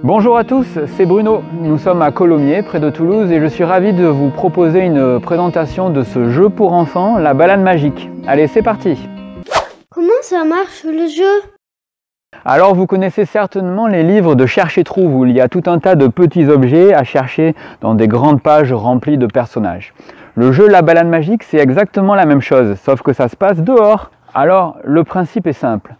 Bonjour à tous, c'est Bruno. Nous sommes à Colomiers, près de Toulouse, et je suis ravi de vous proposer une présentation de ce jeu pour enfants, la balade magique. Allez, c'est parti! Comment ça marche le jeu? Alors vous connaissez certainement les livres de Cherche et Trouve où il y a tout un tas de petits objets à chercher dans des grandes pages remplies de personnages. Le jeu La balade magique, c'est exactement la même chose, sauf que ça se passe dehors. Alors le principe est simple.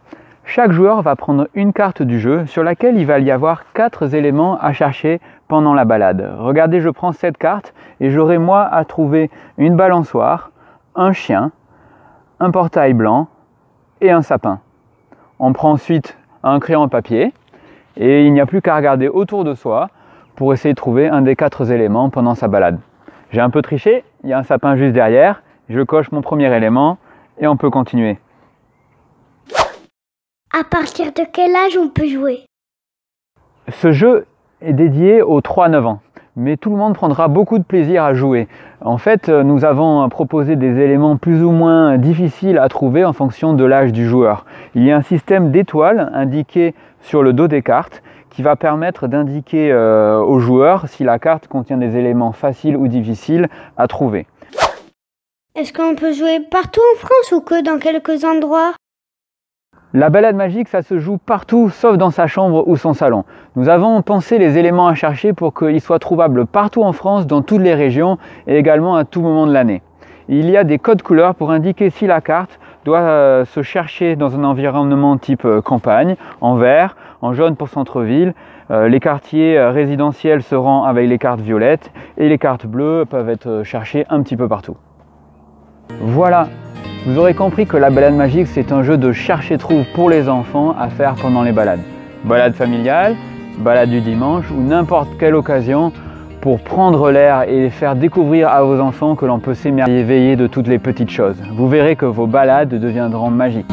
Chaque joueur va prendre une carte du jeu sur laquelle il va y avoir 4 éléments à chercher pendant la balade. Regardez, je prends cette carte et j'aurai moi à trouver une balançoire, un chien, un portail blanc et un sapin. On prend ensuite un crayon à papier et il n'y a plus qu'à regarder autour de soi pour essayer de trouver un des 4 éléments pendant sa balade. J'ai un peu triché, il y a un sapin juste derrière, je coche mon premier élément et on peut continuer. À partir de quel âge on peut jouer? Ce jeu est dédié aux 3-9 ans, mais tout le monde prendra beaucoup de plaisir à jouer. En fait, nous avons proposé des éléments plus ou moins difficiles à trouver en fonction de l'âge du joueur. Il y a un système d'étoiles indiqué sur le dos des cartes qui va permettre d'indiquer aux joueurs si la carte contient des éléments faciles ou difficiles à trouver. Est-ce qu'on peut jouer partout en France ou que dans quelques endroits? La balade magique, ça se joue partout, sauf dans sa chambre ou son salon. Nous avons pensé les éléments à chercher pour qu'ils soient trouvables partout en France, dans toutes les régions et également à tout moment de l'année. Il y a des codes couleurs pour indiquer si la carte doit se chercher dans un environnement type campagne, en vert, en jaune pour centre-ville. Les quartiers résidentiels seront avec les cartes violettes et les cartes bleues peuvent être cherchées un petit peu partout. Voilà! Vous aurez compris que la balade magique, c'est un jeu de cherche et trouve pour les enfants à faire pendant les balades. Balade familiale, balade du dimanche ou n'importe quelle occasion pour prendre l'air et faire découvrir à vos enfants que l'on peut s'émerveiller de toutes les petites choses. Vous verrez que vos balades deviendront magiques.